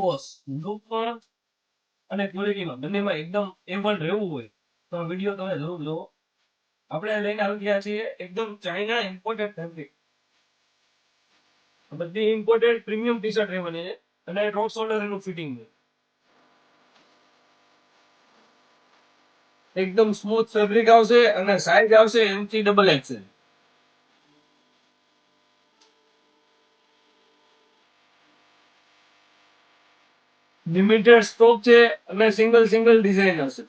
Wash look પણ અને ક્વોલિટીમાં બંનેમાં એકદમ A1 રહેવું હોય તો વિડીયો તમે જરૂર જુઓ. આપણે લઈને આવી ગયા છીએ એકદમ ચાઇના ઇમ્પોર્ટેડ ફેબ્રિક. બધી ઇમ્પોર્ટેડ પ્રીમિયમ ટી શર્ટ રહેવાની છે અને ટોપ શોલ્ડર એનું ફિટિંગ છે. એકદમ સ્મૂથ ફેબ્રિક આવશે અને સાઈઝ આવશે MT XXL. લિમિટેડ સ્ટોક છે અને સિંગલ ડિઝાઇન હશે.